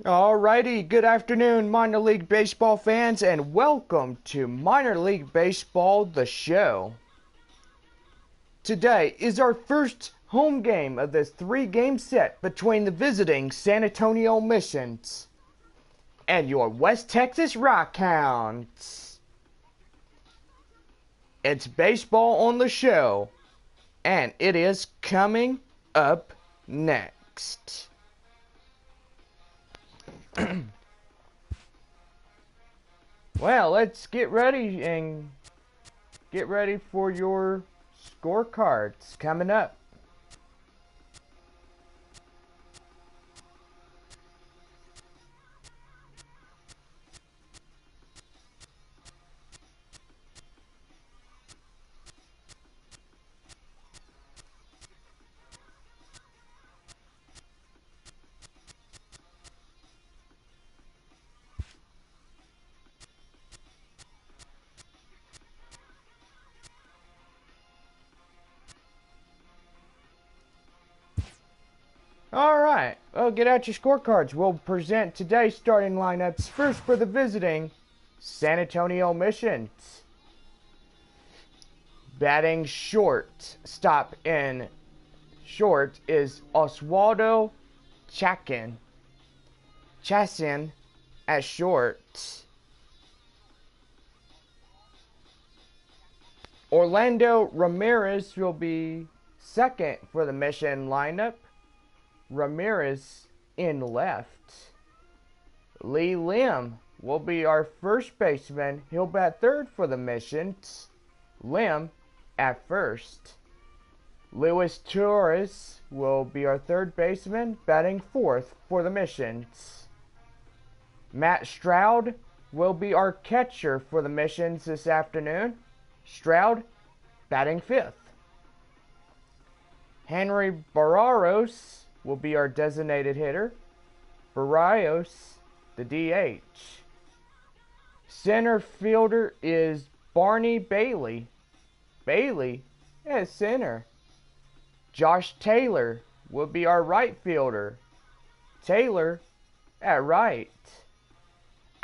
Alrighty, good afternoon, minor league baseball fans, and welcome to Minor League Baseball, the show. Today is our first home game of this three-game set between the visiting San Antonio Missions and your West Texas Rockhounds. It's baseball on the show, and it is coming up next. Well, let's get ready for your scorecards coming up. Alright, well, get out your scorecards. We'll present today's starting lineups. First for the visiting San Antonio Missions. Batting short, stop in short, is Oswaldo Chacin at short. Orlando Ramirez will be second for the Mission lineup. Ramirez in left. Lee Lim will be our first baseman. He'll bat third for the Missions. Lim at first. Luis Torres will be our third baseman, batting fourth for the Missions. Matt Stroud will be our catcher for the Missions this afternoon. Stroud batting fifth. Henry Barraros will be our designated hitter. Barrios, the DH. Center fielder is Barney Bailey. Bailey at center. Josh Taylor will be our right fielder. Taylor at right.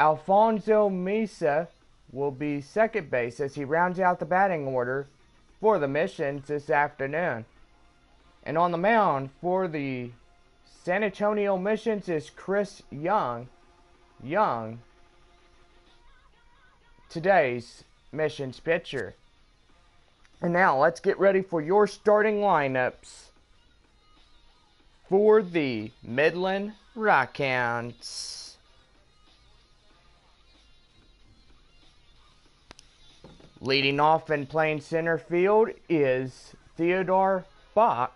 Alfonso Mesa will be second base as he rounds out the batting order for the Missions this afternoon. And on the mound for the San Antonio Missions is Chris Young. Today's Missions pitcher. And now let's get ready for your starting lineups for the Midland Rockhounds. Leading off and playing center field is Theodore Bach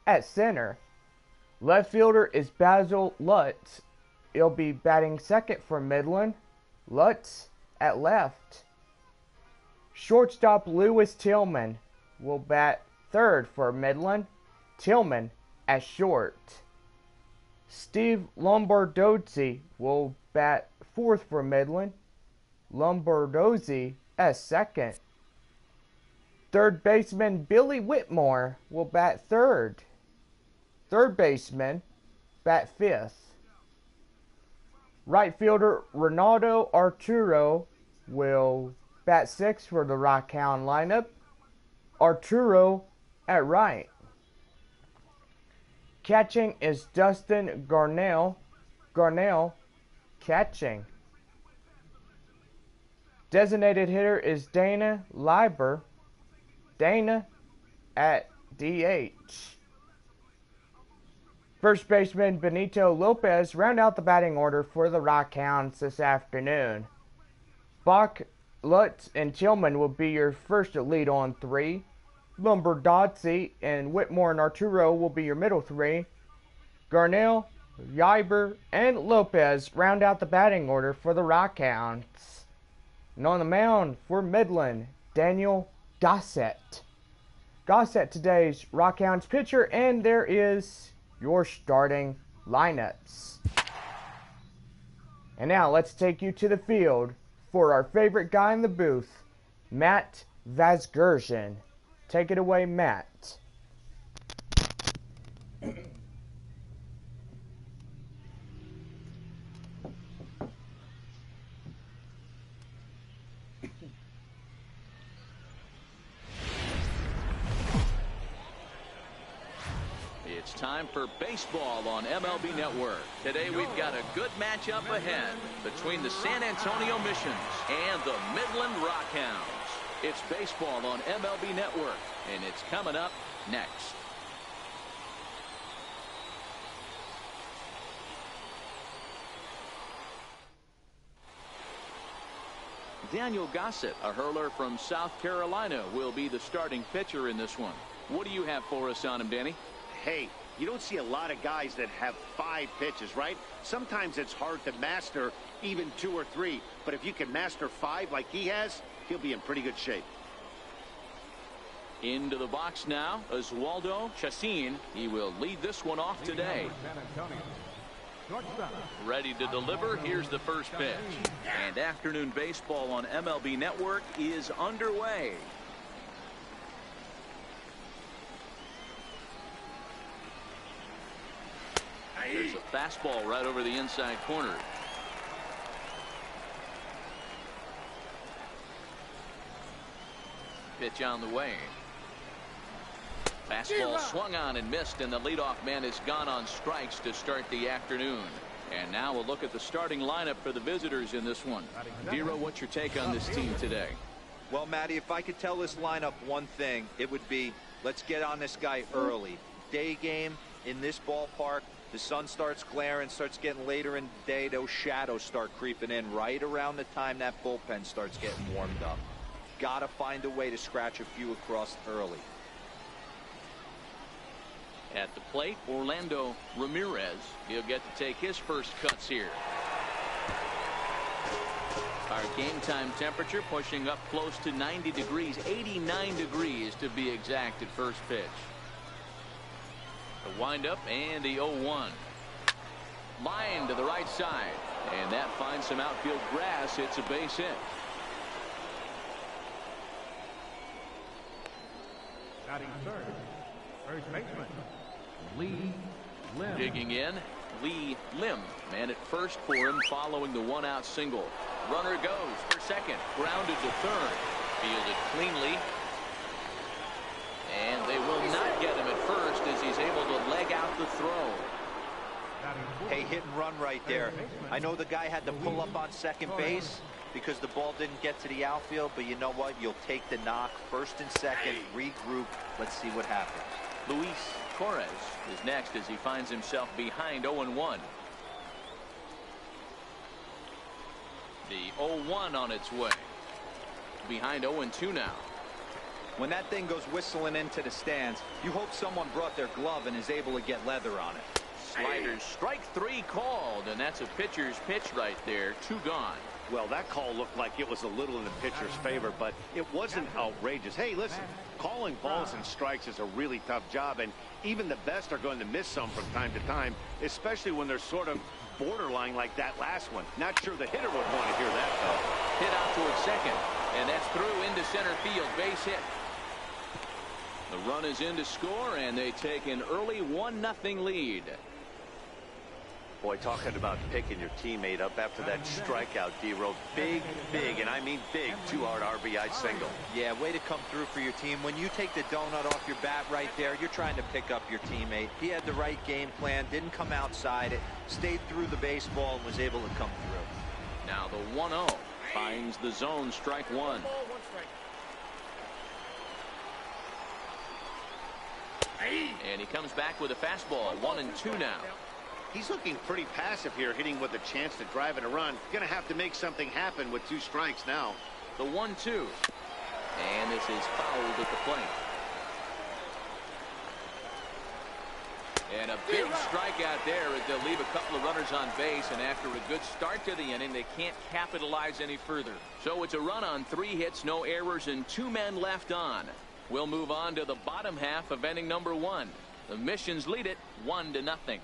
at center. Left fielder is Basil Lutz. He'll be batting second for Midland. Lutz at left. Shortstop Lewis Tillman will bat third for Midland. Tillman at short. Steve Lombardozzi will bat fourth for Midland. Lombardozzi at second. Third baseman Billy Whitmore will bat third. Third baseman bat fifth. Right fielder Ronaldo Arturo will bat sixth for the Rockhound lineup. Arturo at right. Catching is Dustin Garnell. Garnell catching. Designated hitter is Dana Leiber. Dana at DH. First baseman Benito Lopez round out the batting order for the Rockhounds this afternoon. Bach, Lutz, and Tillman will be your first lead on three. Lombardozzi and Whitmore and Arturo will be your middle three. Garnell, Leiber, and Lopez round out the batting order for the Rockhounds. And on the mound for Midland, Daniel Gossett. Gossett, today's Rockhounds pitcher, and there is your starting lineups. And now let's take you to the field for our favorite guy in the booth, Matt Vasgersian. Take it away, Matt. time for baseball on MLB Network. Today we've got a good matchup ahead between the San Antonio Missions and the Midland Rockhounds. It's baseball on MLB Network, and it's coming up next. Daniel Gossett, a hurler from South Carolina, will be the starting pitcher in this one. What do you have for us on him, Danny? Hey, you don't see a lot of guys that have 5 pitches, right? Sometimes it's hard to master even 2 or 3, but if you can master 5 like he has, he'll be in pretty good shape. Into the box now, Oswaldo Chacin. He will lead this one off today. Ready to deliver. Here's the first pitch. And afternoon baseball on MLB Network is underway. There's a fastball right over the inside corner. Pitch on the way. Fastball swung on and missed, and the leadoff man is gone on strikes to start the afternoon. And now we'll look at the starting lineup for the visitors in this one. Vero, what's your take on this team today? Well, Matty, if I could tell this lineup one thing, it would be let's get on this guy early. Day game in this ballpark, the sun starts glaring, starts getting later in the day, those shadows start creeping in right around the time that bullpen starts getting warmed up. Got to find a way to scratch a few across early. At the plate, Orlando Ramirez. He'll get to take his first cuts here. Our game time temperature pushing up close to 90 degrees, 89 degrees to be exact at first pitch. The windup and the 0-1. Line to the right side, and that finds some outfield grass. It's a base hit. Batting third, first baseman Lee Lim. Digging in, Lee Lim. Man at first for him following the 1-out single. Runner goes for second. Grounded to third. Fielded cleanly. And they will not get him at first as he's able to leg out the throw. Hey, hit and run right there. I know the guy had to pull up on second base because the ball didn't get to the outfield, but you know what? You'll take the knock. First and second, regroup. Let's see what happens. Luis Torres is next as he finds himself behind 0-1. The 0-1 on its way. Behind 0-2 now. When that thing goes whistling into the stands, you hope someone brought their glove and is able to get leather on it. Sliders, strike 3 called, and that's a pitcher's pitch right there. 2 gone. Well, that call looked like it was a little in the pitcher's favor, but it wasn't outrageous. Hey, listen, calling balls and strikes is a really tough job, and even the best are going to miss some from time to time, especially when they're sort of borderline like that last one. Not sure the hitter would want to hear that, though. Hit out towards second, and that's through into center field. Base hit. The run is in to score, and they take an early 1-0 lead. Boy, talking about picking your teammate up after that strikeout, D-Row. Big, and I mean big, 2-out RBI single. Yeah, way to come through for your team. When you take the donut off your bat right there, you're trying to pick up your teammate. He had the right game plan, didn't come outside it, stayed through the baseball, and was able to come through. Now the 1-0 finds the zone, strike 1. And he comes back with a fastball, 1-2 now. He's looking pretty passive here, hitting with a chance to drive in a run. Going to have to make something happen with 2 strikes now. The 1-2. And this is fouled at the plate. And a big strikeout there as they'll leave a couple of runners on base, and after a good start to the inning, they can't capitalize any further. So it's a run on 3 hits, no errors, and 2 men left on. We'll move on to the bottom half of inning number 1. The Missions lead it 1-0.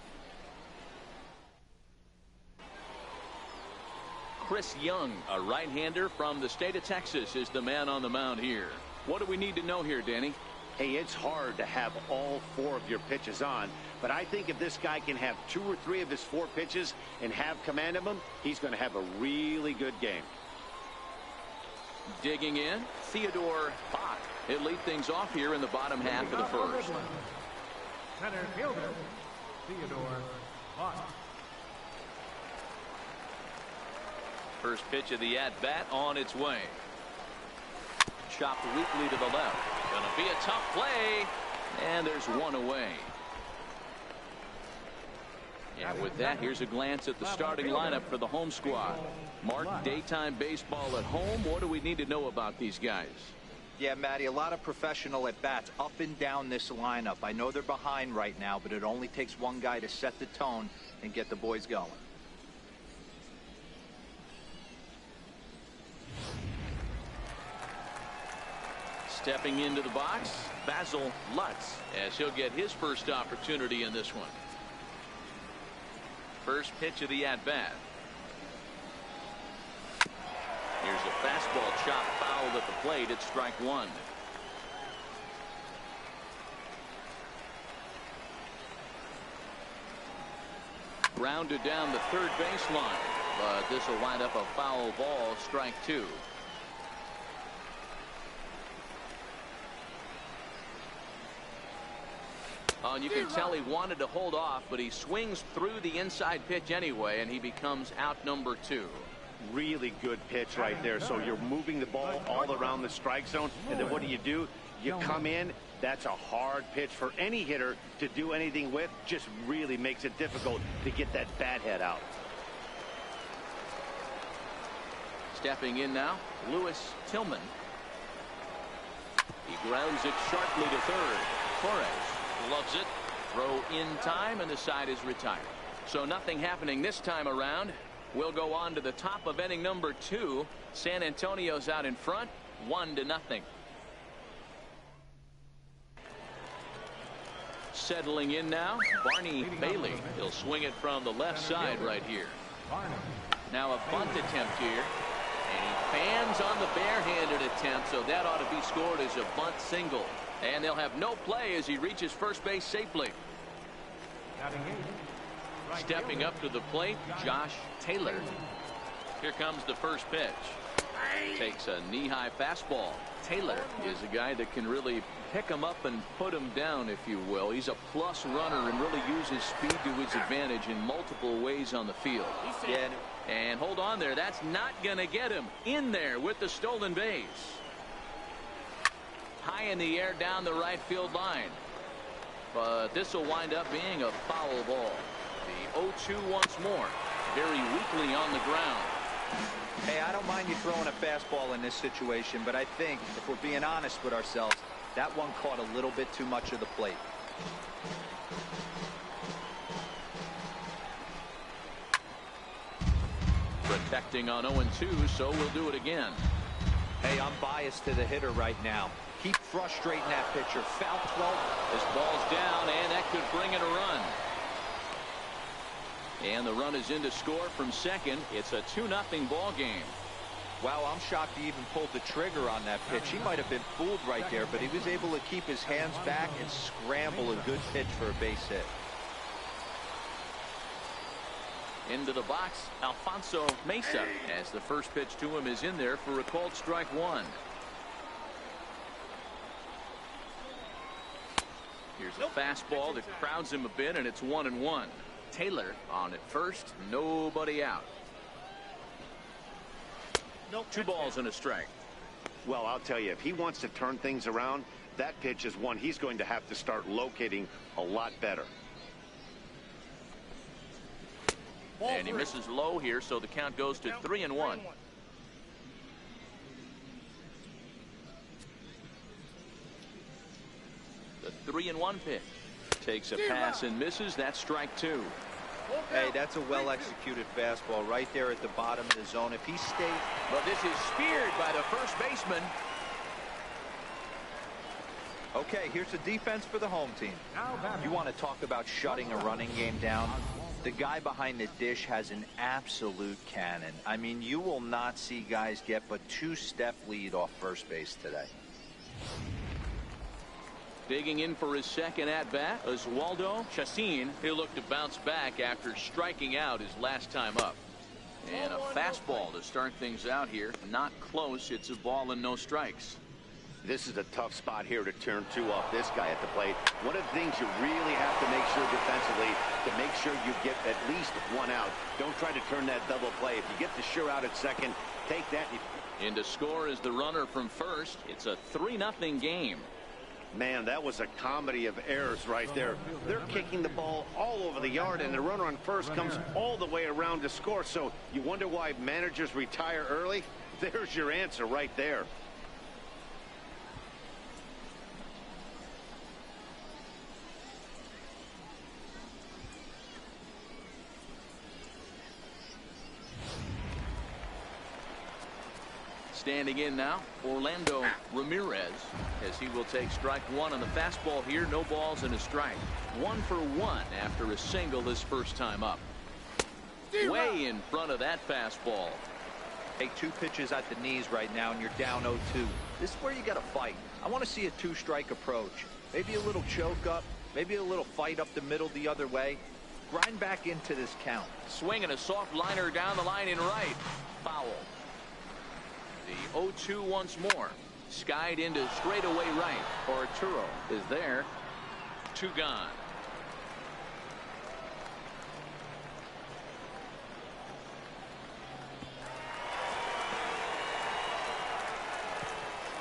Chris Young, a right-hander from the state of Texas, is the man on the mound here. What do we need to know here, Danny? Hey, it's hard to have all 4 of your pitches on, but I think if this guy can have 2 or 3 of his 4 pitches and have command of them, he's going to have a really good game. Digging in, Theodore Bach. He'll lead things off here in the bottom half of the first. Center fielder, Theodore Hart. First pitch of the at-bat on its way. Chopped weakly to the left. Gonna be a tough play. And there's one away. And with that, here's a glance at the starting lineup for the home squad. Mark, daytime baseball at home. What do we need to know about these guys? Yeah, Matty, a lot of professional at-bats up and down this lineup. I know they're behind right now, but it only takes one guy to set the tone and get the boys going. Stepping into the box, Basil Lutz, as he'll get his first opportunity in this one. First pitch of the at-bat. Here's a fastball chopped foul at the plate. It's strike one. Grounded down the third baseline, but this will wind up a foul ball, strike two. Oh, and you can tell he wanted to hold off, but he swings through the inside pitch anyway, and he becomes out number two. Really good pitch right there. So you're moving the ball all around the strike zone, and then what do? You come in. That's a hard pitch for any hitter to do anything with. Just really makes it difficult to get that bat head out. Stepping in now, Lewis Tillman. He grounds it sharply to third. Torres loves it. Throw in time, and the side is retired. So nothing happening this time around. We'll go on to the top of inning number two. San Antonio's out in front, 1-0. Settling in now, Barney Bailey. He'll swing it from the left side right here. Now a bunt attempt here. And he fans on the barehanded attempt, so that ought to be scored as a bunt single. And they'll have no play as he reaches first base safely. Stepping up to the plate, Josh Taylor. Here comes the first pitch. Takes a knee-high fastball. Taylor is a guy that can really pick him up and put him down, if you will. He's a plus runner and really uses speed to his advantage in multiple ways on the field. Yeah. And hold on there. That's not going to get him in there with the stolen base. High in the air down the right field line. But this will wind up being a foul ball. The 0-2 once more. Very weakly on the ground. Hey, I don't mind you throwing a fastball in this situation, but I think if we're being honest with ourselves, that one caught a little bit too much of the plate. Protecting on 0-2, so we'll do it again. Hey, I'm biased to the hitter right now. Keep frustrating that pitcher. Foul 12. This ball's down, and that could bring in a run. And the run is in to score from second. It's a 2-0 ball game. Wow, I'm shocked he even pulled the trigger on that pitch. He might have been fooled right there, but he was able to keep his hands back and scramble a good pitch for a base hit. Into the box, Alfonso Mesa, as the first pitch to him is in there for a called strike one. Here's a fastball that crowds him a bit, and it's 1-1. Taylor on at first, nobody out. Two balls and a strike. Well, I'll tell you, if he wants to turn things around, that pitch is one he's going to have to start locating a lot better. And he misses low here, so the count goes to 3-1. The 3-1 pitch. Takes a pass and misses. That's strike two. Hey, that's a well-executed fastball right there at the bottom of the zone. If he stays... But this is speared by the first baseman. Okay, here's the defense for the home team. You want to talk about shutting a running game down? The guy behind the dish has an absolute cannon. I mean, you will not see guys get but two-step lead off first base today. Digging in for his second at-bat, Oswaldo Chacin. He'll look to bounce back after striking out his last time up. And a fastball to start things out here. Not close. It's a ball and no strikes. This is a tough spot here to turn two off this guy at the plate. One of the things you really have to make sure defensively, to make sure you get at least one out. Don't try to turn that double play. If you get the sure out at second, take that. In to score is the runner from first. It's a 3-0 game. Man, that was a comedy of errors right there. They're kicking the ball all over the yard, and the runner on first comes all the way around to score. So you wonder why managers retire early? There's your answer right there. Standing in now, Orlando Ramirez, as he will take strike one on the fastball here. No balls and a strike. 1 for 1 after a single this first time up. Way in front of that fastball. Take 2 pitches at the knees right now, and you're down 0-2. This is where you got to fight. I want to see a 2-strike approach. Maybe a little choke up, maybe a little fight up the middle the other way. Grind back into this count. Swinging a soft liner down the line in right. Foul. The 0-2 once more. Skied into straightaway right. Arturo is there. 2 gone.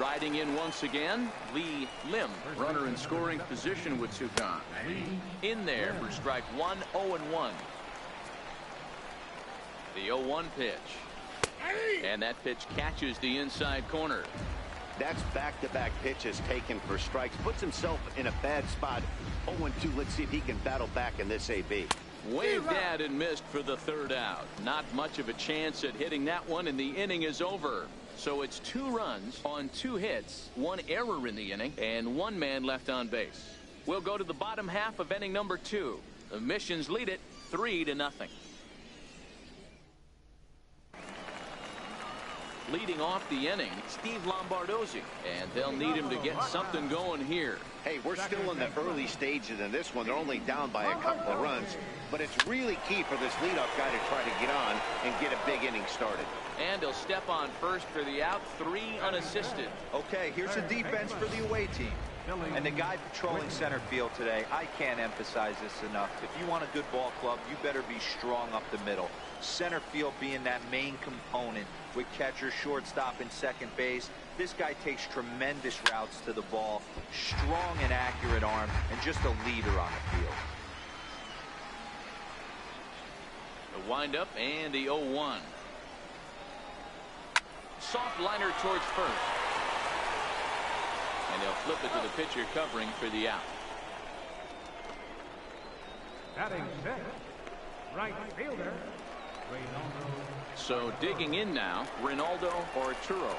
Riding in once again, Lee Lim, runner in scoring position with 2 gone. In there for strike 1, 0-1. The 0-1 pitch. And that pitch catches the inside corner. That's back-to-back pitches taken for strikes. Puts himself in a bad spot. 0-2. Let's see if he can battle back in this AB. Waved at and missed for the 3rd out. Not much of a chance at hitting that one, and the inning is over. So it's 2 runs on 2 hits, 1 error in the inning, and 1 man left on base. We'll go to the bottom half of inning number 2. The Missions lead it 3-0. Leading off the inning, Steve Lombardozzi, and they'll need him to get something going here. Hey, we're still in the early stages in this one. They're only down by a couple of runs, but it's really key for this leadoff guy to try to get on and get a big inning started. And he'll step on first for the out, 3 unassisted. Okay, here's the defense for the away team. And the guy patrolling center field today, I can't emphasize this enough. If you want a good ball club, you better be strong up the middle. Center field being that main component with catcher, shortstop, and second base. This guy takes tremendous routes to the ball, strong and accurate arm, and just a leader on the field. The windup and the 0-1. Soft liner towards first. And they'll flip it to the pitcher covering for the out. Batting 6th, right fielder, Reynaldo. So digging in now, Reynaldo Arturo.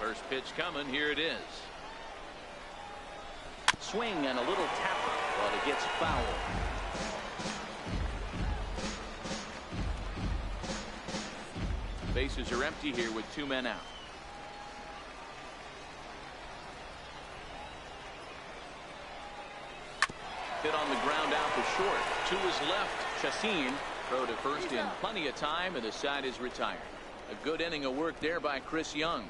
First pitch coming, here it is. Swing and a little tapper, but it gets foul. Bases are empty here with 2 men out. Hit on the ground out to short. To his left, Chassin. Throw to first in plenty of time, and the side is retired. A good inning of work there by Chris Young,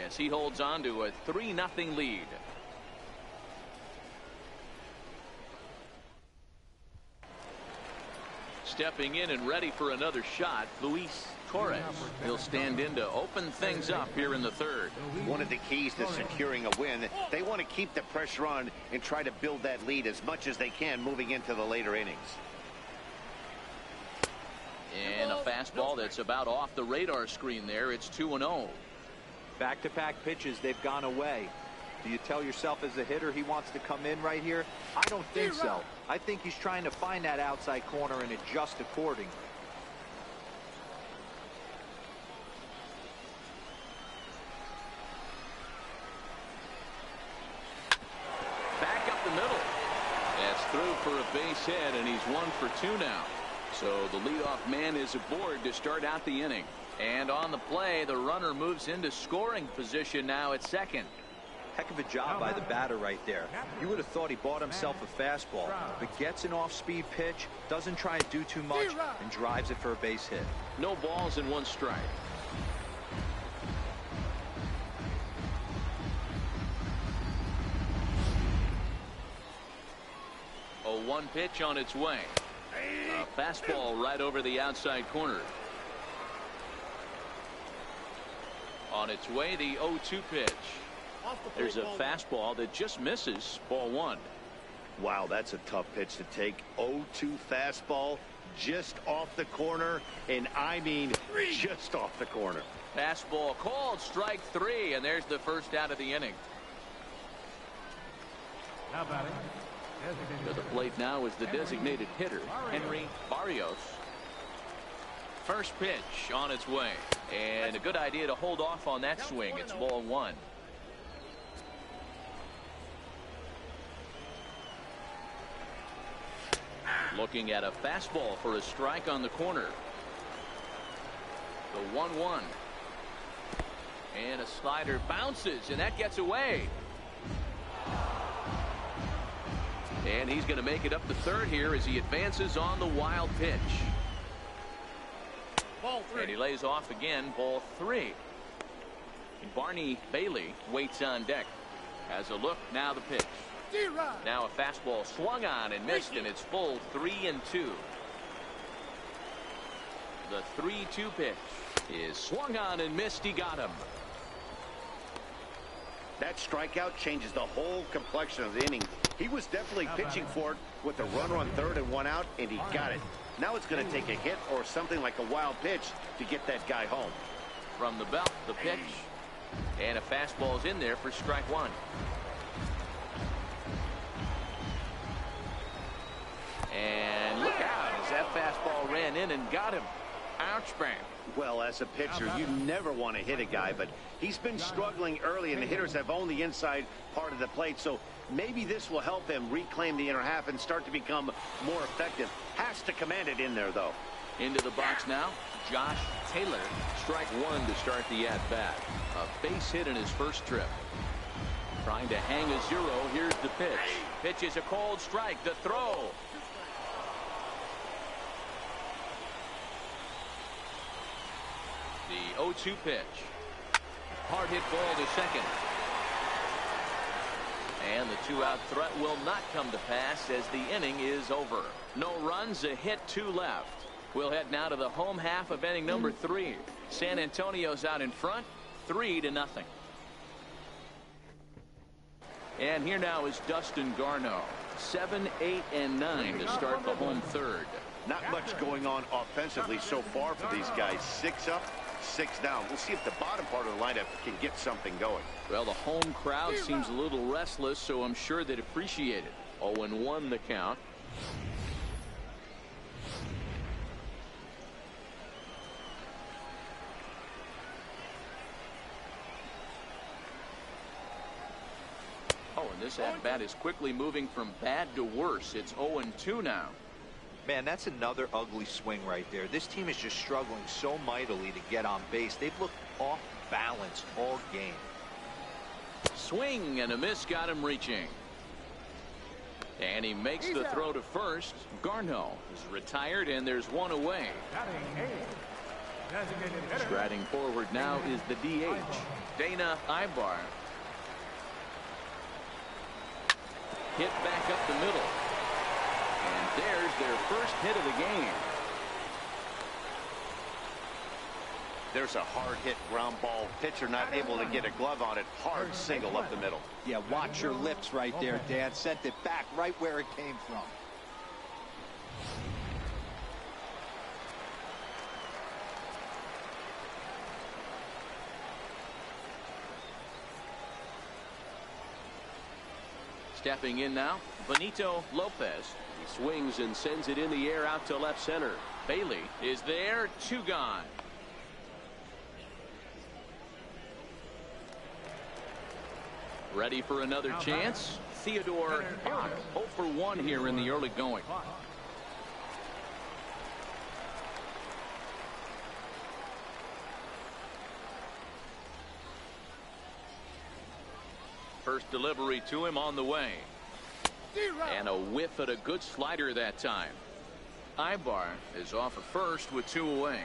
as he holds on to a 3-0 lead. Stepping in and ready for another shot, Luis Torres. He'll stand in to open things up here in the 3rd. One of the keys to securing a win, they want to keep the pressure on and try to build that lead as much as they can moving into the later innings. And a fastball that's about off the radar screen there. It's 2-0. Back-to-back pitches, they've gone away. Do you tell yourself as a hitter he wants to come in right here? I don't think so. I think he's trying to find that outside corner and adjust accordingly. Back up the middle. That's through for a base hit, and he's 1 for 2 now. So the leadoff man is aboard to start out the inning. And on the play, the runner moves into scoring position now at second. Heck of a job by the batter right there. You would have thought he bought himself a fastball, but gets an off-speed pitch, doesn't try to do too much, and drives it for a base hit. No balls and 1 strike. 1 pitch on its way. A fastball right over the outside corner. On its way, the 0-2 pitch. There's a fastball that just misses. Ball 1. Wow, that's a tough pitch to take. 0-2 fastball just off the corner, and I mean just off the corner. Fastball called, strike 3, and there's the first out of the inning. Now batting. To the plate now is the designated hitter, Henry Barrios. First pitch on its way, and a good idea to hold off on that swing. It's ball 1. Looking at a fastball for a strike on the corner. The 1-1. And a slider bounces, and that gets away. And he's going to make it up to third here as he advances on the wild pitch. Ball 3. And he lays off again, ball 3. And Barney Bailey waits on deck. Has a look, now the pitch. Now a fastball swung on and missed, and it's full 3-2. The 3-2 pitch is swung on and missed. He got him. That strikeout changes the whole complexion of the inning. He was definitely pitching for it with a runner on third and 1 out, and he got it. Now it's going to take a hit or something like a wild pitch to get that guy home. From the belt, the pitch, and a fastball's in there for strike 1. And look out as that fastball ran in and got him. Ouch, bang. Well, as a pitcher, you never want to hit a guy, but he's been struggling early, and the hitters have owned the inside part of the plate, so maybe this will help him reclaim the inner half and start to become more effective. Has to command it in there, though. Into the box now, Josh Taylor. Strike 1 to start the at-bat. A base hit in his first trip. Trying to hang a 0. Here's the pitch. Pitch is a cold strike. The throw. The 0-2 pitch. Hard hit ball to second. And the 2-out threat will not come to pass as the inning is over. No runs, a hit, 2 left. We'll head now to the home half of inning number 3. San Antonio's out in front, 3-0. And here now is Dustin Garneau. 7, 8, and 9 to start the home third. Not much going on offensively so far for these guys. 6 up, 6 down. We'll see if the bottom part of the lineup can get something going. Well, the home crowd seems a little restless, so I'm sure they'd appreciate it. 0-1 the count. Oh, and this at-bat is quickly moving from bad to worse. It's 0-2 now. Man, that's another ugly swing right there. This team is just struggling so mightily to get on base. They've looked off balance all game. Swing and a miss got him reaching. And he makes the throw to first. Garneau is retired, and there's 1 away. Batting 8. Designated hitter. Striding forward now is the DH, Dana Ibar. Hit back up the middle. And there's their first hit of the game. There's a hard hit ground ball. Pitcher not able to get a glove on it. Hard single up the middle. Yeah, watch your lips right there, Dan. Sent it back right where it came from. Stepping in now, Benito Lopez. He swings and sends it in the air out to left center. Bailey is there, 2 gone. Ready for another chance? Theodore Bach, 0 for 1 here in the early going. First delivery to him on the way. And a whiff at a good slider that time. Ibar is off at first with 2 away.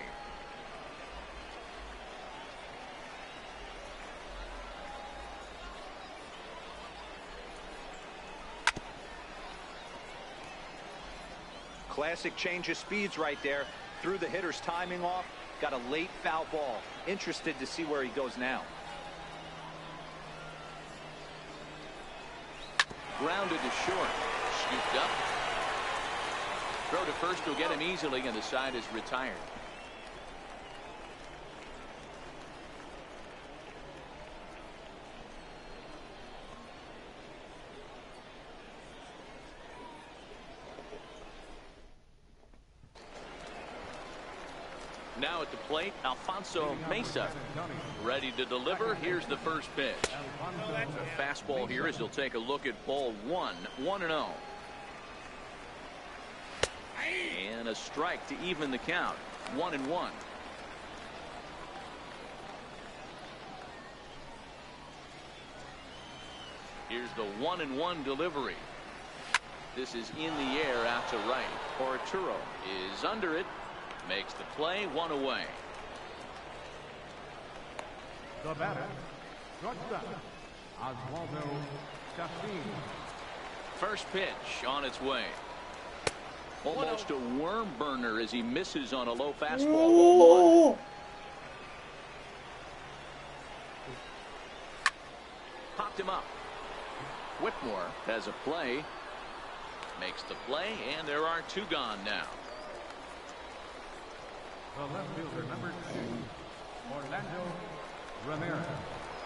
Classic change of speeds right there. Threw the hitter's timing off. Got a late foul ball. Interested to see where he goes now. Grounded to short. Scooped up. Throw to first will get him easily, and the side is retired. Now at the plate, Alfonso Mesa. Ready to deliver. Here's the first pitch. A fastball here as he'll take a look at ball one. 1-0. And a strike to even the count. 1-1. Here's the 1-1 delivery. This is in the air out to right. Arturo is under it. Makes the play. 1 away. The batter, shortstop, Oswaldo Chacin. First pitch on its way. Almost a worm burner as he misses on a low fastball. 1-1. Popped him up. Whitmore has a play. Makes the play, and there are 2 gone now. The left fielder, number 2, Orlando Ramirez.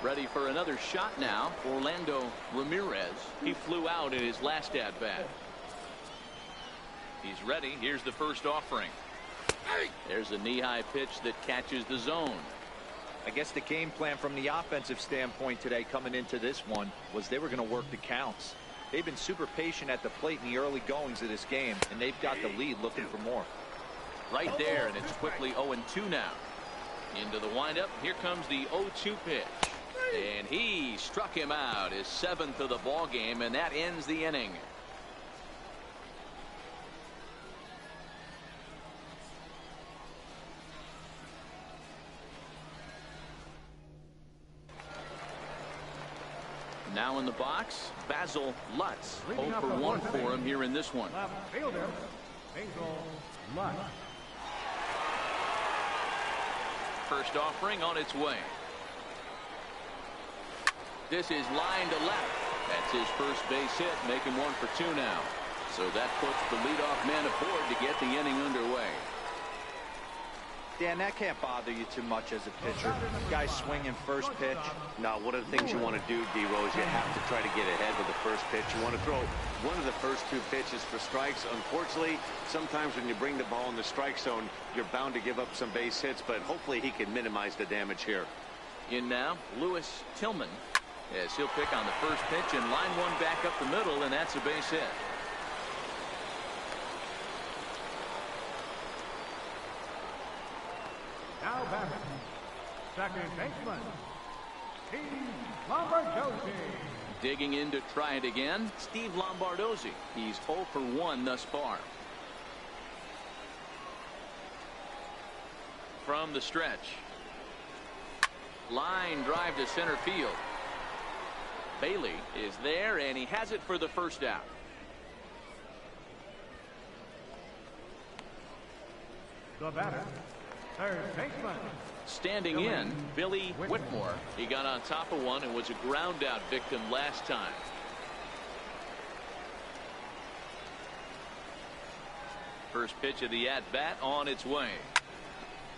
Ready for another shot now. Orlando Ramirez. He flew out in his last at-bat. He's ready. Here's the first offering. There's a knee-high pitch that catches the zone. I guess the game plan from the offensive standpoint today coming into this one was they were going to work the counts. They've been super patient at the plate in the early goings of this game, and they've got the lead looking for more. Right there, and it's quickly 0-2 now. Into the windup. Here comes the 0-2 pitch. And he struck him out, his 7th of the ball game, and that ends the inning. Now in the box, Basil Lutz. 0 for 1 for him here in this one. Left fielder, Basil Lutz. First offering on its way. This is line to left. That's his first base hit, making 1 for 2 now. So that puts the leadoff man aboard to get the inning underway. Dan, that can't bother you too much as a pitcher. Guy swinging first pitch. Now, one of the things you want to do, D-Rose, you have to try to get ahead with the first pitch. You want to throw one of the first 2 pitches for strikes. Unfortunately, sometimes when you bring the ball in the strike zone, you're bound to give up some base hits, but hopefully he can minimize the damage here. In now, Lewis Tillman, as he'll pick on the first pitch and line one back up the middle, and that's a base hit. Now batting, second baseman, Steve Lombardozzi. Digging in to try it again, Steve Lombardozzi. He's 0 for 1 thus far. From the stretch. Line drive to center field. Bailey is there, and he has it for the first out. The batter, third baseman. Standing in, Billy Whitmore. He got on top of one and was a ground out victim last time. First pitch of the at-bat on its way.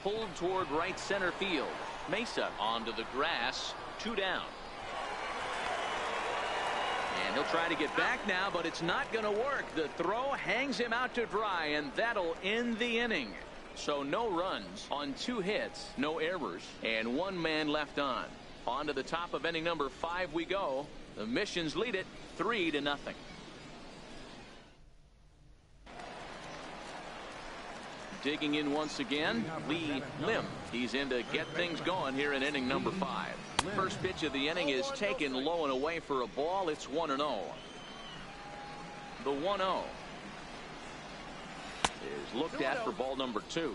Pulled toward right center field. Mesa onto the grass. 2 down. And he'll try to get back now, but it's not going to work. The throw hangs him out to dry, and that'll end the inning. So no runs on 2 hits, no errors, and 1 man left on. On to the top of inning number 5 we go. The Missions lead it 3-0. Digging in once again, Lee Lim. He's in to get things going here in inning number 5. First pitch of the inning is taken low and away for a ball. It's 1-0. The 1-0 is looked at for ball number 2.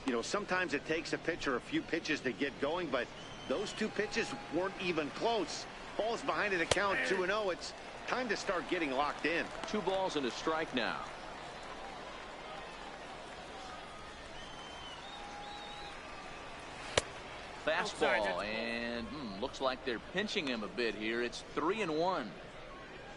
You know, sometimes it takes a pitcher a few pitches to get going, but those 2 pitches weren't even close. Ball's behind an account 2-0. It's time to start getting locked in. 2 balls and a strike now. Fastball, and looks like they're pinching him a bit here. It's 3-1.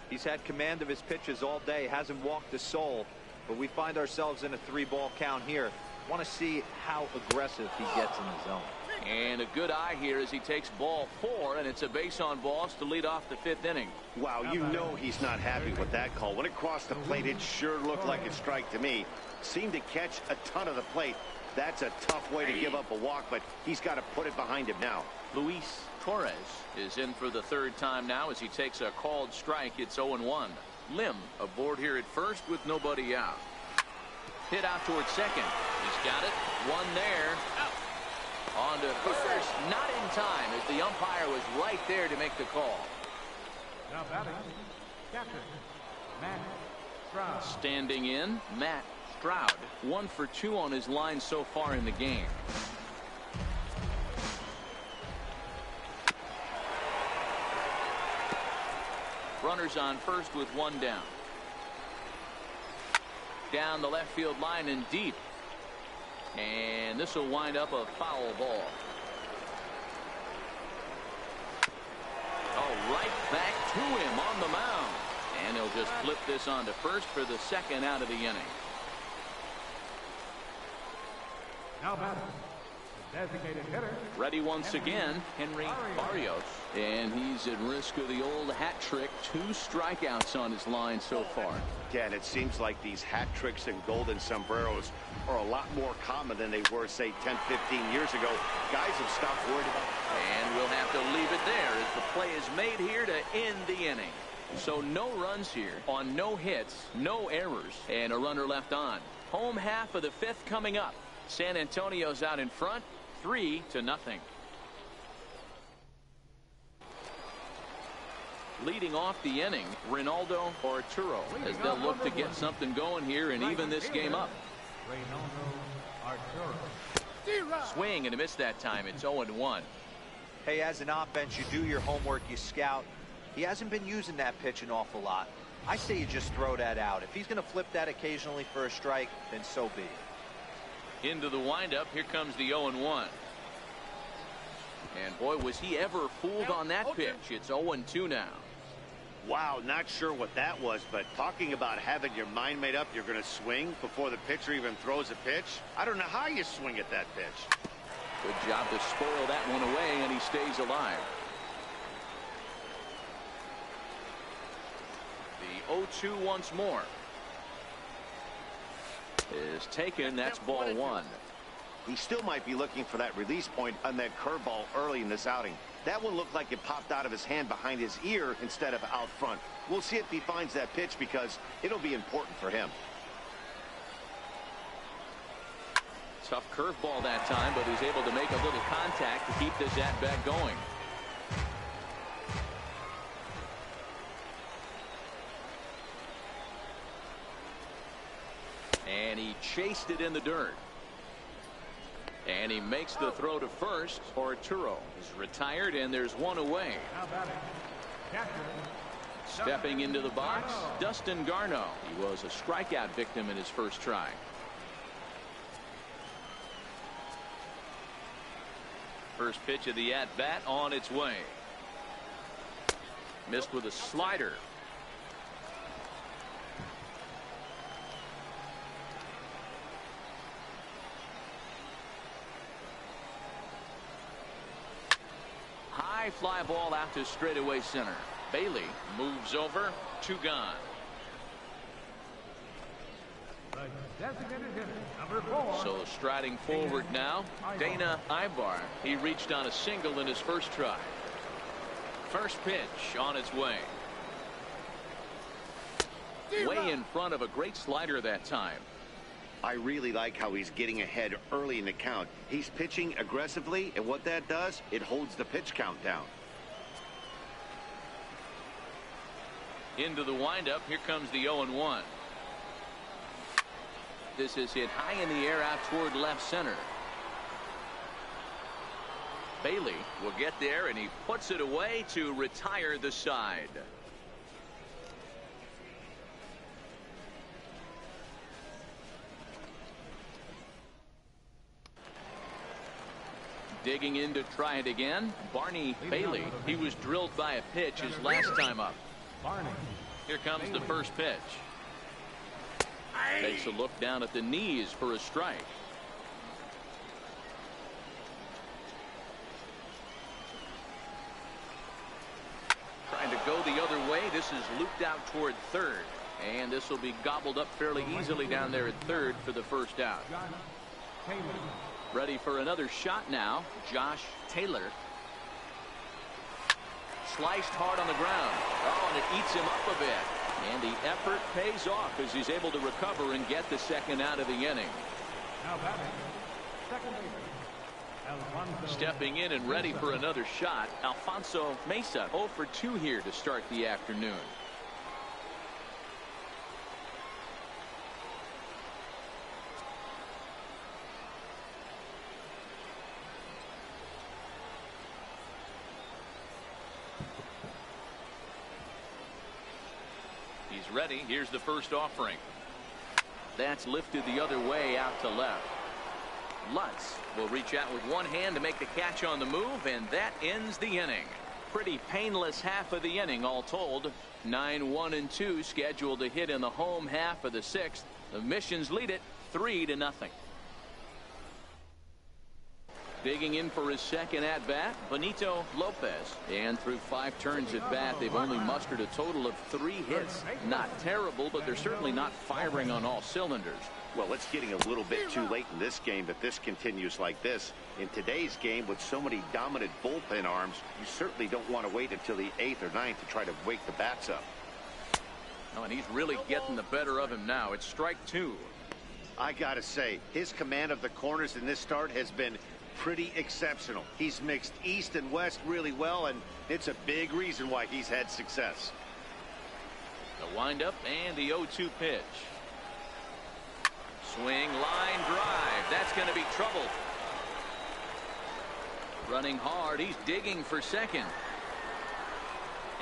He's had command of his pitches all day, hasn't walked a soul, but we find ourselves in a 3-ball count here. Want to see how aggressive he gets in the zone. And a good eye here as he takes ball 4, and it's a base on balls to lead off the 5th inning. Wow, you know he's not happy with that call. When it crossed the plate, it sure looked like a strike to me. Seemed to catch a ton of the plate. That's a tough way to give up a walk, but he's got to put it behind him now. Luis Torres is in for the 3rd time now as he takes a called strike. It's 0-1. Lim aboard here at first with nobody out. Hit out towards second. He's got it. One there. Out. On to first. Not in time as the umpire was right there to make the call. Now batting, captain, Matt Stroud. Standing in, Matt Stroud. 1 for 2 on his line so far in the game. Runners on first with 1 down. Down the left field line and deep. And this will wind up a foul ball. Oh, right back to him on the mound. And he'll just flip this on to first for the 2nd out of the inning. Now batting, the designated hitter. Ready once again, Henry Barrios. And he's at risk of the old hat trick. 2 strikeouts on his line so far. Dan, it seems like these hat tricks and golden sombreros are a lot more common than they were, say, 10, 15 years ago. Guys have stopped worrying about it. And we'll have to leave it there as the play is made here to end the inning. So no runs here on no hits, no errors, and a runner left on. Home half of the 5th coming up. San Antonio's out in front, 3-0. Leading off the inning, Ronaldo Arturo, as they'll look to get something going here and even this game up. Swing and a miss that time. It's 0-1. Hey, as an offense, you do your homework, you scout. He hasn't been using that pitch an awful lot. I say you just throw that out. If he's going to flip that occasionally for a strike, then so be it. Into the windup, here comes the 0-1. And boy, was he ever fooled on that pitch. It's 0-2 now. Wow, not sure what that was, but talking about having your mind made up, you're going to swing before the pitcher even throws a pitch. I don't know how you swing at that pitch. Good job to spoil that one away, and he stays alive. The 0-2 once more is taken. That's ball 1. He still might be looking for that release point on that curveball early in this outing. That one looked like it popped out of his hand behind his ear instead of out front. We'll see if he finds that pitch because it'll be important for him. Tough curveball that time, but he's able to make a little contact to keep this at-bat going. And he chased it in the dirt. And he makes the throw to first. Arturo is retired, and there's one away. Stepping into the box, Dustin Garneau. He was a strikeout victim in his first try. First pitch of the at-bat on its way. Missed with a slider. High fly ball out to straightaway center. Bailey moves over, 2 gone. Designated hitter, number 4. So striding forward now, Dana Ibar. He reached on a single in his first try. First pitch on its way. Way in front of a great slider that time. I really like how he's getting ahead early in the count. He's pitching aggressively, and what that does, it holds the pitch count down. Into the windup, here comes the 0-1. This is hit high in the air out toward left center. Bailey will get there, and he puts it away to retire the side. Digging in to try it again, Barney Bailey. He was drilled by a pitch his last time up. Here comes the first pitch. Takes a look down at the knees for a strike. Trying to go the other way. This is looped out toward third. And this will be gobbled up fairly easily down there at third for the first out. Ready for another shot now, Josh Taylor. Sliced hard on the ground. Oh, and it eats him up a bit. And the effort pays off as he's able to recover and get the second out of the inning. Now batting, second baseman, Stepping in and ready for another shot, Alfonso Mesa. 0 for 2 here to start the afternoon. He's ready. Here's the first offering. That's lifted the other way out to left. Lutz will reach out with one hand to make the catch on the move, and that ends the inning. Pretty painless half of the inning all told. 9-1-2 scheduled to hit in the home half of the 6th. The Missions lead it 3-0. Digging in for his second at bat, Benito Lopez. And through 5 turns at bat, they've only mustered a total of 3 hits. Not terrible, but they're certainly not firing on all cylinders. Well, it's getting a little bit too late in this game if this continues like this. In today's game, with so many dominant bullpen arms, you certainly don't want to wait until the 8th or 9th to try to wake the bats up. Oh, and he's really getting the better of him now. It's strike 2. I gotta say, his command of the corners in this start has been pretty exceptional. He's mixed east and west really well, and it's a big reason why he's had success. The windup and the 0-2 pitch. Swing, line drive. That's going to be trouble. Running hard. He's digging for second.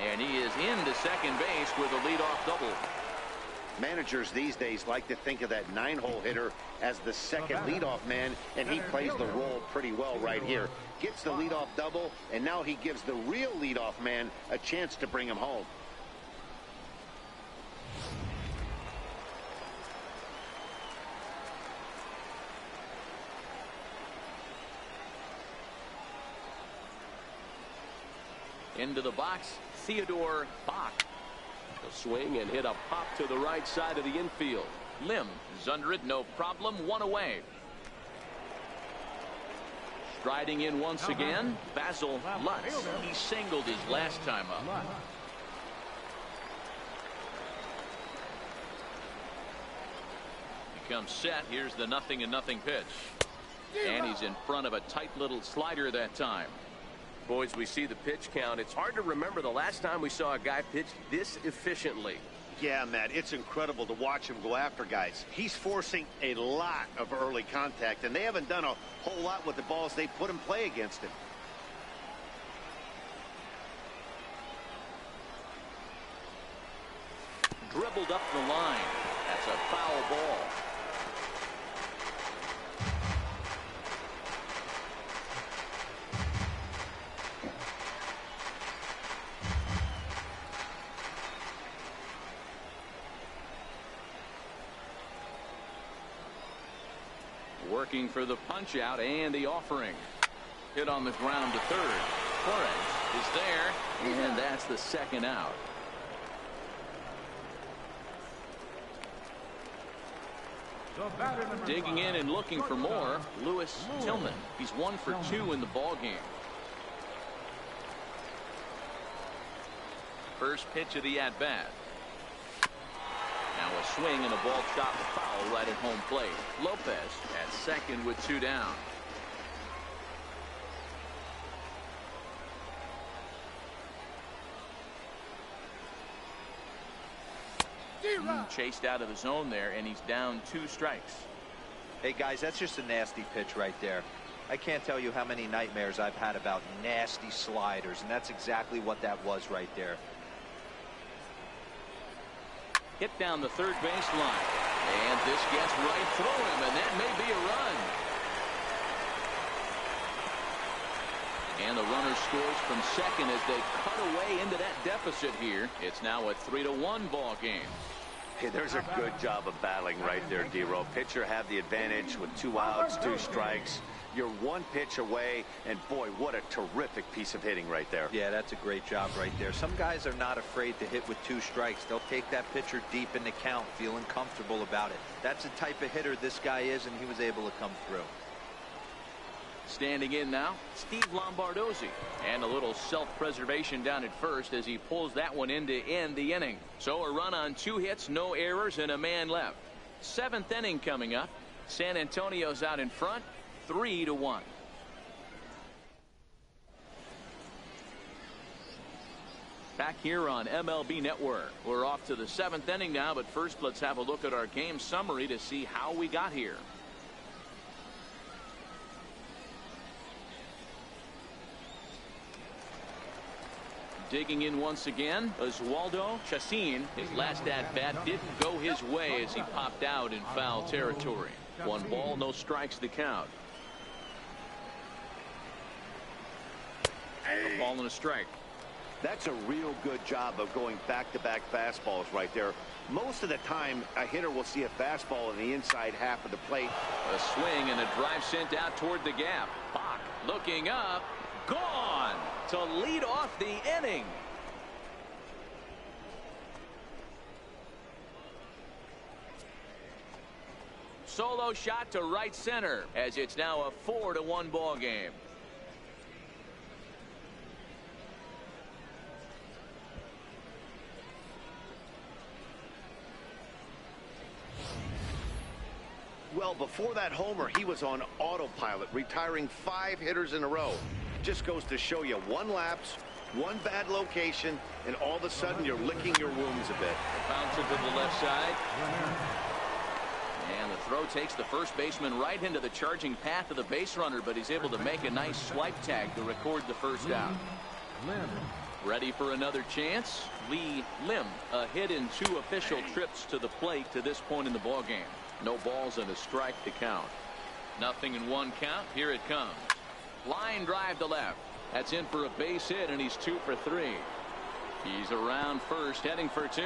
And he is into second base with a leadoff double. Managers these days like to think of that 9-hole hitter as the second leadoff man, and he plays the role pretty well right here. Gets the leadoff double, and now he gives the real leadoff man a chance to bring him home. Into the box, Theodore Bach. He'll swing and hit a pop to the right side of the infield. Lim is under it, no problem, 1 away. Striding in once again, Basil Lutz. He singled his last time up. He comes set. Here's the 0-0 pitch. And he's in front of a tight little slider that time. Boys, we see the pitch count. It's hard to remember the last time we saw a guy pitch this efficiently. Yeah, Matt, it's incredible to watch him go after guys. He's forcing a lot of early contact, and they haven't done a whole lot with the balls they put in play against him. Dribbled up the line. That's a foul ball. Working for the punch out and the offering. Hit on the ground to third. Torres is there, and that's the second out. Digging in and looking for more, Lewis Tillman. He's 1 for 2 in the ball game. First pitch of the at bat. Now a swing and a ball chopped foul right at home plate. Lopez at second with 2 down. Chased out of the zone there, and he's down 2 strikes. Hey guys, that's just a nasty pitch right there. I can't tell you how many nightmares I've had about nasty sliders, and that's exactly what that was right there. Hit down the third baseline, and this gets right through him, and that may be a run. And the runner scores from second as they cut away into that deficit here. It's now a 3-1 ball game. Hey, there's a good job of battling right there, D-Row. Pitcher have the advantage with 2 outs, 2 strikes. You're 1 pitch away, and boy, what a terrific piece of hitting right there. Yeah, that's a great job right there. Some guys are not afraid to hit with 2 strikes. They'll take that pitcher deep in the count, feeling comfortable about it. That's the type of hitter this guy is, and he was able to come through. Standing in now, Steve Lombardozzi. And a little self-preservation down at first as he pulls that one in to end the inning. So a run on 2 hits, no errors, and a man left. 7th inning coming up. San Antonio's out in front, 3-1. Back here on MLB Network. We're off to the 7th inning now, but first let's have a look at our game summary to see how we got here. Digging in once again, Oswaldo Chacin. His last at-bat didn't go his way as he popped out in foul territory. 1 ball, no strikes to count. A ball and a strike. That's a real good job of going back-to-back fastballs right there. Most of the time, a hitter will see a fastball in the inside half of the plate. A swing and a drive sent out toward the gap. Bach looking up. Gone to lead off the inning. Solo shot to right center as it's now a 4-1 ball game. Well, before that homer, he was on autopilot, retiring 5 hitters in a row. Just goes to show you 1 lapse, 1 bad location, and all of a sudden you're licking your wounds a bit. Bounce it to the left side. And the throw takes the first baseman right into the charging path of the base runner, but he's able to make a nice swipe tag to record the first out. Ready for another chance? Lee Lim, a hit in 2 official trips to the plate to this point in the ball game. No balls and a strike to count. Nothing in 1 count. Here it comes. Line drive to left. That's in for a base hit, and he's 2 for 3. He's around first, heading for 2.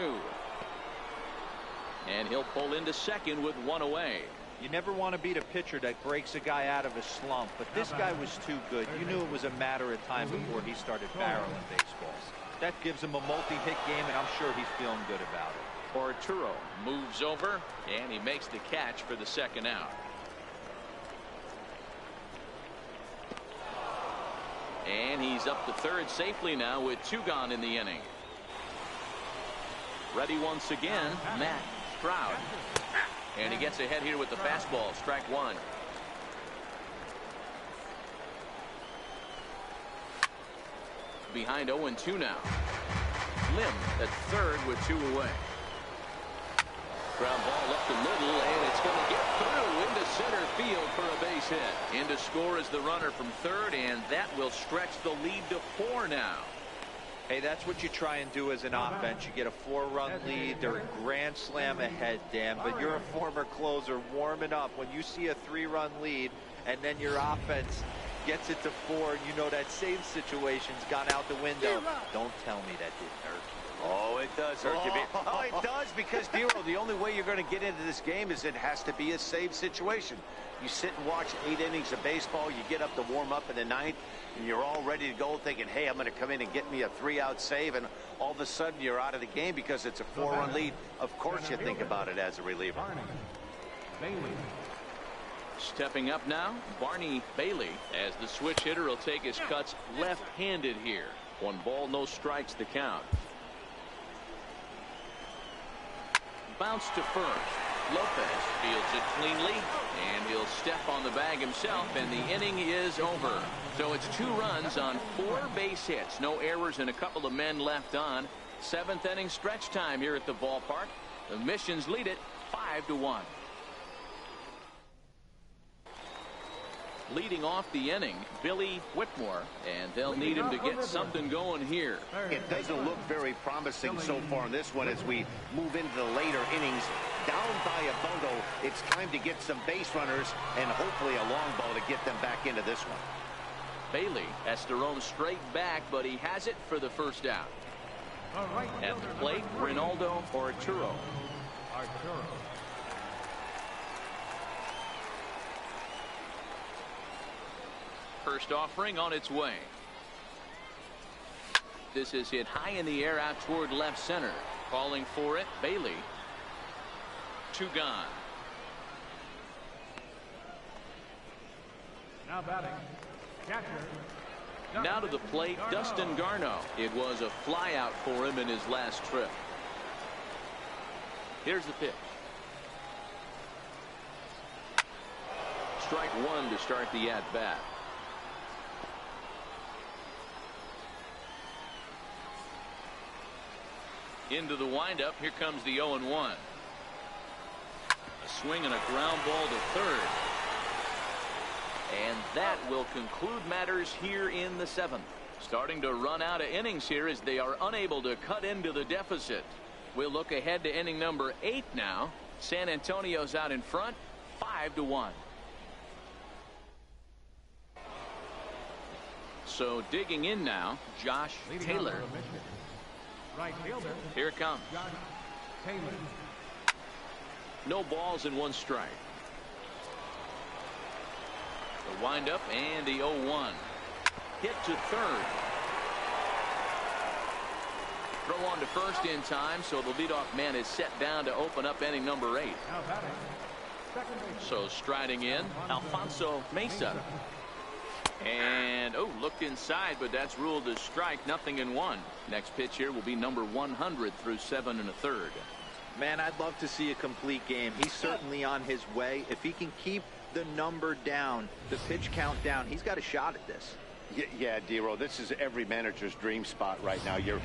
And he'll pull into second with 1 away. You never want to beat a pitcher that breaks a guy out of a slump, but this guy was too good. You knew it was a matter of time before he started barreling baseballs. That gives him a multi-hit game, and I'm sure he's feeling good about it. Arturo moves over, and he makes the catch for the second out. And he's up to third safely now with 2 gone in the inning. Ready once again, Matt Stroud. And he gets ahead here with the fastball, strike 1. Behind 0-2 now. Lim at third with 2 away. Ground ball up the middle, and it's going to get through into center field for a base hit. In to score is the runner from third, and that will stretch the lead to 4 now. Hey, that's what you try and do as an offense. You get a 4-run lead. They're a grand slam ahead, Dan, but you're a former closer warming up. When you see a 3-run lead and then your offense gets it to 4, and you know that save situation's gone out the window. Don't tell me that didn't hurt you. Oh, it does hurt you. Oh, it does, because, Dero, the only way you're going to get into this game is it has to be a save situation. You sit and watch 8 innings of baseball, you get up to warm up in the 9th, and you're all ready to go thinking, hey, I'm going to come in and get me a 3-out save, and all of a sudden you're out of the game because it's a 4-run lead. Of course you think about it as a reliever. Stepping up now, Barney Bailey, as the switch hitter will take his cuts left-handed here. 1 ball, no strikes to count. Bounce to first. Lopez fields it cleanly, and he'll step on the bag himself, and the inning is over. So it's 2 runs on 4 base hits. No errors and a couple of men left on. 7th inning stretch time here at the ballpark. The Missions lead it 5-1. Leading off the inning, Billy Whitmore, and they'll need him to get something going here. It doesn't look very promising so far in this one as we move into the later innings. Down by a bungo, it's time to get some base runners and hopefully a long ball to get them back into this one. Bailey has to roam straight back, but he has it for the first out. At the plate, Ronaldo Arturo. First offering on its way. This is hit high in the air out toward left center. Calling for it, Bailey. 2 gone. Now batting, catcher. Now to the plate, Dustin Garneau. It was a flyout for him in his last trip. Here's the pitch. Strike 1 to start the at-bat. Into the windup. Here comes the 0-1. A swing and a ground ball to third. And that will conclude matters here in the 7th. Starting to run out of innings here as they are unable to cut into the deficit. We'll look ahead to inning number 8 now. San Antonio's out in front, 5-1. So digging in now, Josh Taylor. Right fielder. Here it comes. Josh Taylor. No balls and 1 strike. The windup and the 0-1. Hit to third. Throw on to first in time, so the leadoff man is set down to open up inning number 8. Now batting, second base. So striding in, Alfonso Mesa. And, looked inside, but that's ruled as strike, 0-1. Next pitch here will be number 100 through 7 1/3. Man, I'd love to see a complete game. He's certainly on his way. If he can keep the number down, the pitch count down, he's got a shot at this. Yeah, D-Row, this is every manager's dream spot right now. You're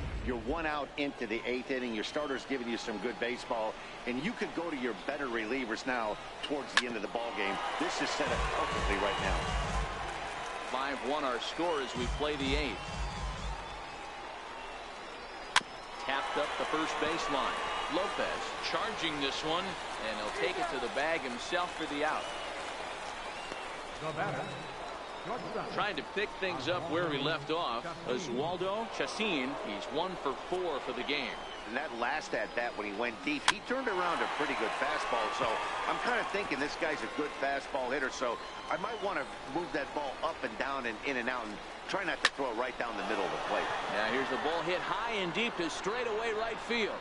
1 out into the 8th inning. Your starter's giving you some good baseball, and you could go to your better relievers now towards the end of the ball game. This is set up perfectly right now. 5-1 our score as we play the 8th. Tapped up the first baseline. Lopez charging this one, and he'll take it to the bag himself for the out. The batter, shortstop. Trying to pick things up where we left off. Oswaldo Chacin, he's 1 for 4 for the game. And that last at-bat when he went deep, he turned around a pretty good fastball. So I'm kind of thinking this guy's a good fastball hitter. So I might want to move that ball up and down and in and out and try not to throw it right down the middle of the plate. Now here's the ball hit high and deep to straightaway right field.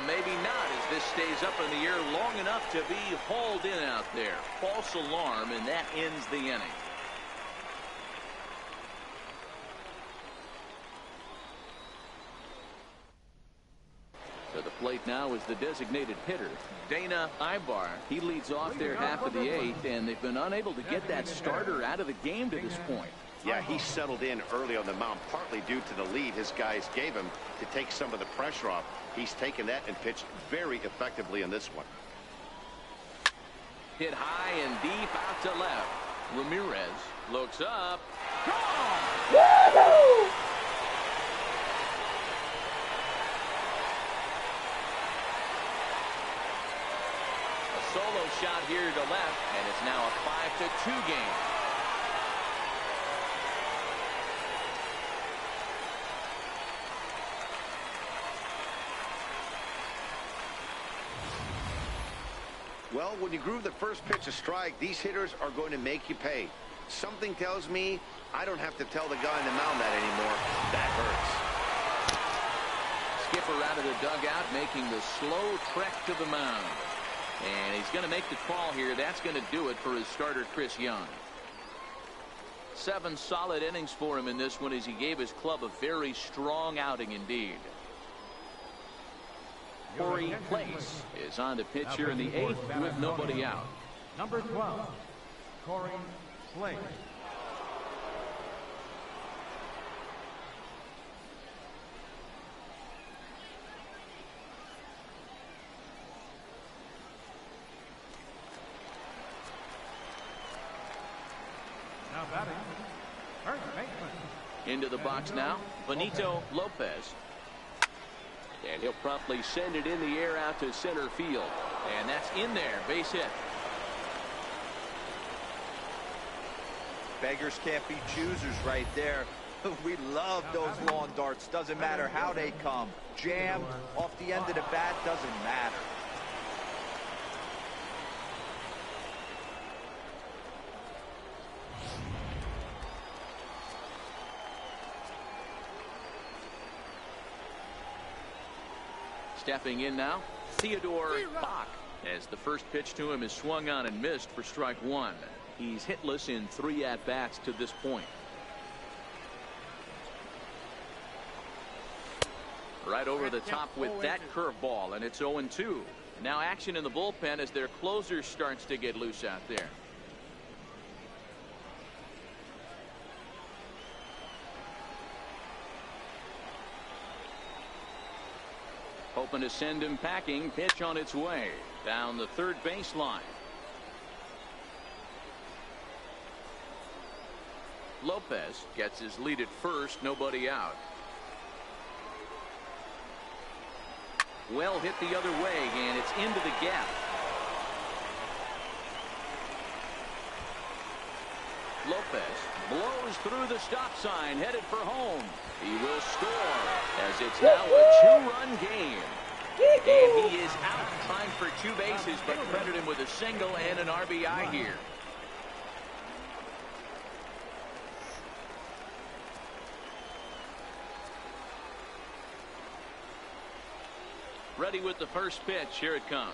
Maybe not, as this stays up in the air long enough to be hauled in out there. False alarm, and that ends the inning. To the plate now is the designated hitter, Dana Ibar. He leads off their half of the 8th, and they've been unable to get that starter out of the game to this point. Yeah, he settled in early on the mound, partly due to the lead his guys gave him to take some of the pressure off. He's taken that and pitched very effectively in this one. Hit high and deep out to left. Ramirez looks up. Gone! Woohoo! A solo shot here to left, and it's now a 5-2 game. Well, when you groove the first pitch a strike, these hitters are going to make you pay. Something tells me I don't have to tell the guy on the mound that anymore. That hurts. Skipper out of the dugout, making the slow trek to the mound. And he's going to make the call here. That's going to do it for his starter, Chris Young. 7 solid innings for him in this one as he gave his club a very strong outing indeed. Corey Place is on the pitch here in the 8th with nobody out. Number 12, Corey Place. Now batting, first baseman. Into the box now, Benito Lopez. And he'll promptly send it in the air out to center field. And that's in there, base hit. Beggars can't be choosers right there. We love those lawn darts. Doesn't matter how they come. Jammed off the end of the bat, doesn't matter. Stepping in now, Theodore Bach, as the first pitch to him is swung on and missed for strike one. He's hitless in 3 at-bats to this point. Right over the top with that curveball, and it's 0-2. Now action in the bullpen as their closer starts to get loose out there. Hoping to send him packing. Pitch on its way down the third baseline. Lopez gets his lead at first, nobody out. Well hit the other way, and it's into the gap. Lopez blows through the stop sign, headed for home. He will score, as it's now a 2-run game. And he is out, trying for 2 bases, but credit him with a single and an RBI here. Ready with the first pitch. Here it comes.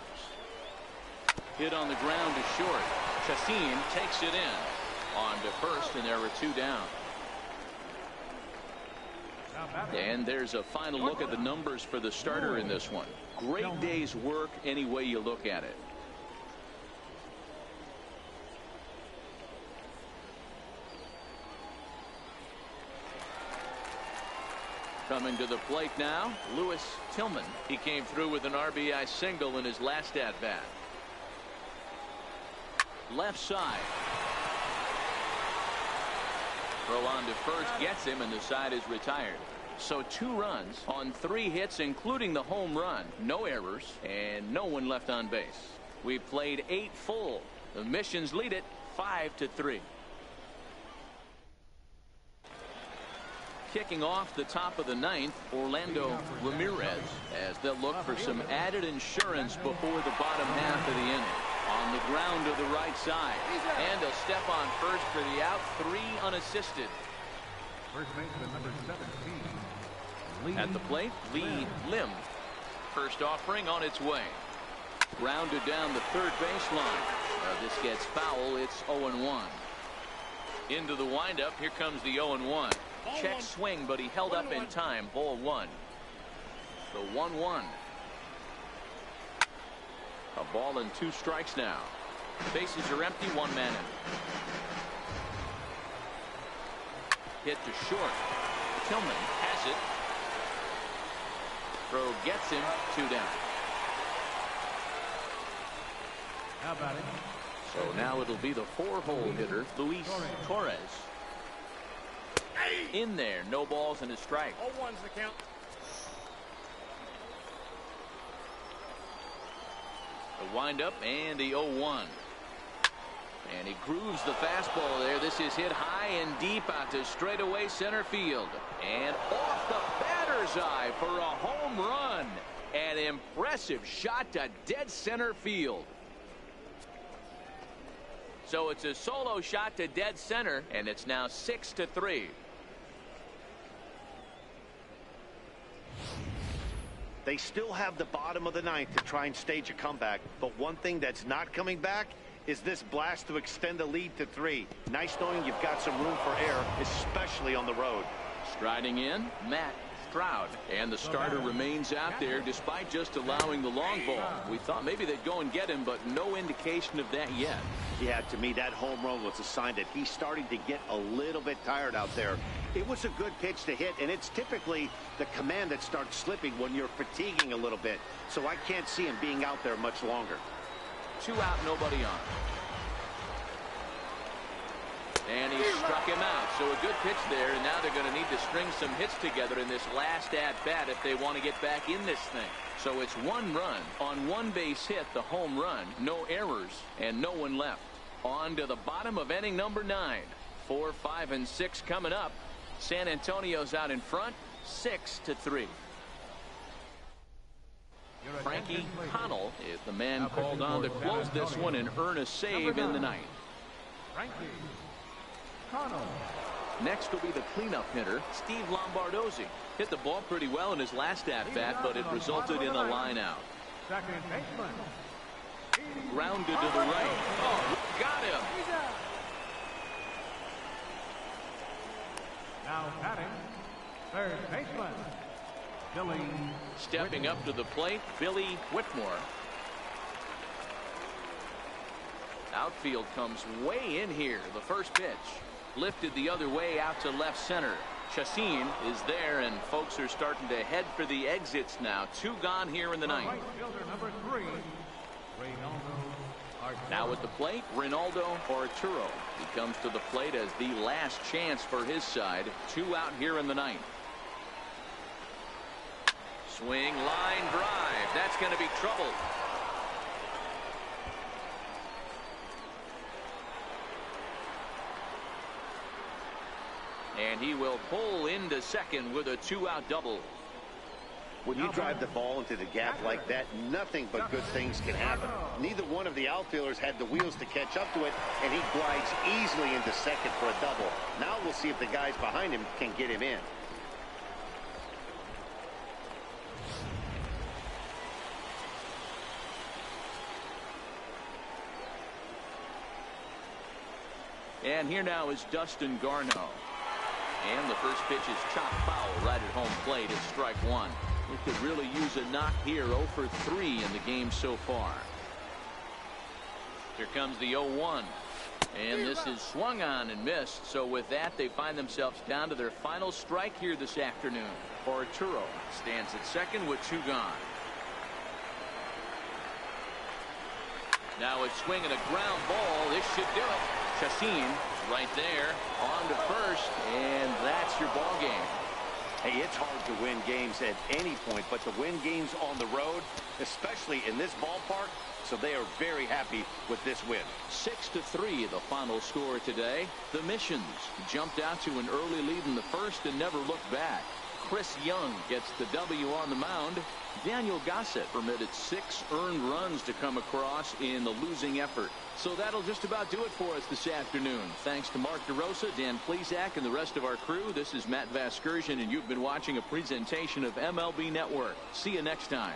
Hit on the ground to short. Chacin takes it in. On to first, and there are 2 down. And there's a final look at the numbers for the starter in this one. Great day's work any way you look at it. Coming to the plate now, Lewis Tillman. He came through with an RBI single in his last at-bat. Left side. Throw on to first gets him, and the side is retired. So 2 runs on 3 hits, including the home run. No errors and no one left on base. We've played 8 full. The Missions lead it 5-3. Kicking off the top of the 9th, Orlando Ramirez, as they'll look for some added insurance before the bottom half of the inning. On the ground to the right side, and a step on first for the out. 3 unassisted. First baseman number 17. At the plate, Lee Lim. First offering on its way. Grounded down the third baseline. This gets foul. It's 0-1. Into the windup. Here comes the 0-1. Check swing, but he held up in time. Ball 1. The 1-1. A ball and 2 strikes now. Bases are empty. 1 man in. Hit to short. Tillman has it. Throw gets him. 2 down. How about it? So now it'll be the 4-hole hitter, Luis Torres. In there, no balls and a strike. 0-1's the count. The windup and the 0-1. And he grooves the fastball there. This is hit high and deep out to straightaway center field. And off the batter's eye for a home run. An impressive shot to dead center field. So it's a solo shot to dead center, and it's now 6-3. They still have the bottom of the 9th to try and stage a comeback, but one thing that's not coming back is this blast to extend the lead to 3. Nice knowing you've got some room for error, especially on the road. Striding in, Matt Stroud, and the starter remains out there despite just allowing the long ball. We thought maybe they'd go and get him, but no indication of that yet. Yeah, to me that home run was a sign that he's starting to get a little bit tired out there. It was a good pitch to hit, and it's typically the command that starts slipping when you're fatiguing a little bit. So I can't see him being out there much longer. 2 out, nobody on. And he struck him out. So a good pitch there, and now they're going to need to string some hits together in this last at-bat if they want to get back in this thing. So it's 1 run on 1 base hit, the home run, no errors, and no one left. On to the bottom of inning number 9. 4, 5, and 6 coming up. San Antonio's out in front, 6-3. Frankie Connell is the man called on to close this one and earn a save in the ninth. Frankie Connell. Next will be the cleanup hitter, Steve Lombardozzi. Hit the ball pretty well in his last at-bat, but it resulted in a line out. Second baseman. Grounded to the right. Oh, got him. Now batting, third baseman, Billy. Stepping up to the plate, Billy Whitmore. Outfield comes way in here. The first pitch lifted the other way out to left center. Chassin is there, and folks are starting to head for the exits now. 2 gone here in the ninth. Right fielder number 3, Reynaldo Arturo. Now at the plate, Reynaldo Arturo. He comes to the plate as the last chance for his side. 2 out here in the ninth. Swing, line drive. That's going to be trouble. And he will pull into second with a 2-out double. When you drive the ball into the gap like that, nothing but good things can happen. Neither one of the outfielders had the wheels to catch up to it, and he glides easily into second for a double. Now we'll see if the guys behind him can get him in. And here now is Dustin Garneau. And the first pitch is chopped foul right at home plate. It's strike 1. He could really use a knock here. 0 for 3 in the game so far. Here comes the 0-1. And this is swung on and missed. So with that, they find themselves down to their final strike here this afternoon. Arturo stands at second with 2 gone. Now it's swinging a ground ball. This should do it. Chassin right there on to first, and that's your ball game. Hey, it's hard to win games at any point, but to win games on the road, especially in this ballpark, so they are very happy with this win. 6-3 the final score today. The Missions jumped out to an early lead in the first and never looked back. Chris Young gets the W on the mound. Daniel Gossett permitted 6 earned runs to come across in the losing effort. So that'll just about do it for us this afternoon. Thanks to Mark DeRosa, Dan Plesac, and the rest of our crew. This is Matt Vasgersian, and you've been watching a presentation of MLB Network. See you next time.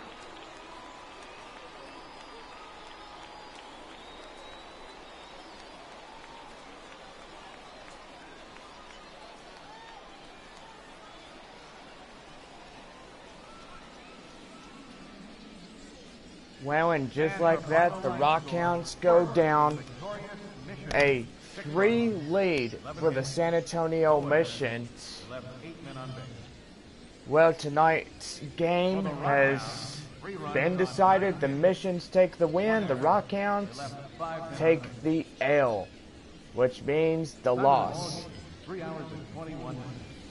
Well, and just like that, the Rockhounds go down. A 3 lead for the San Antonio Missions. Well, tonight's game has been decided. The Missions take the win. The Rockhounds take the L, which means the loss.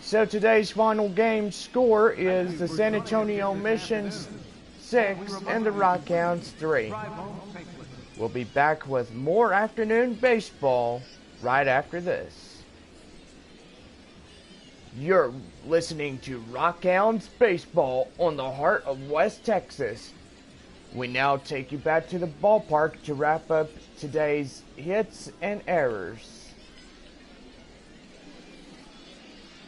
So today's final game score is the San Antonio Missions 6 and the Rockhounds 3. We'll be back with more afternoon baseball right after this. You're listening to Rockhounds Baseball on the heart of West Texas. We now take you back to the ballpark to wrap up today's hits and errors.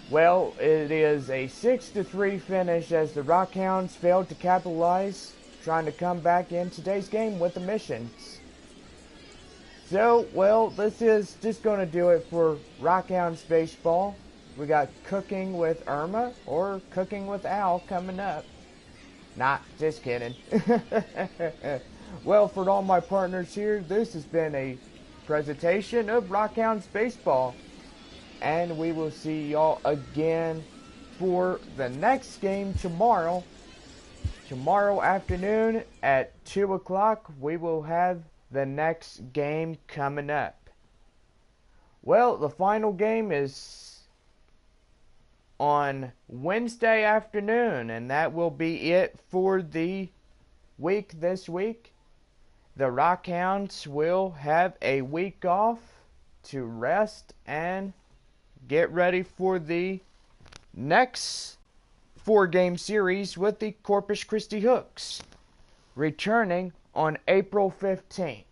Well, it is a 6-3 finish as the Rockhounds failed to capitalize, trying to come back in today's game with the Missions. So, well, this is just going to do it for Rockhounds Baseball. We got Cooking with Irma or Cooking with Al coming up. Nah, just kidding. Well, for all my partners here, this has been a presentation of Rockhounds Baseball. And we will see y'all again for the next game tomorrow. Tomorrow afternoon at 2 o'clock, we will have the next game coming up. Well, the final game is on Wednesday afternoon, and that will be it for the week this week. The Rockhounds will have a week off to rest and get ready for the next 4-game series with the Corpus Christi Hooks, returning on April 15th.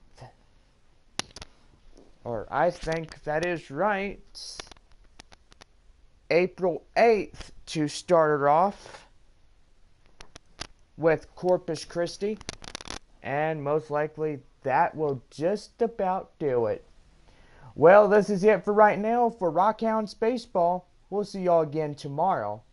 Or I think that is right. April 8th to start it off with Corpus Christi. And most likely that will just about do it. Well, this is it for right now for Rockhounds Baseball. We'll see y'all again tomorrow.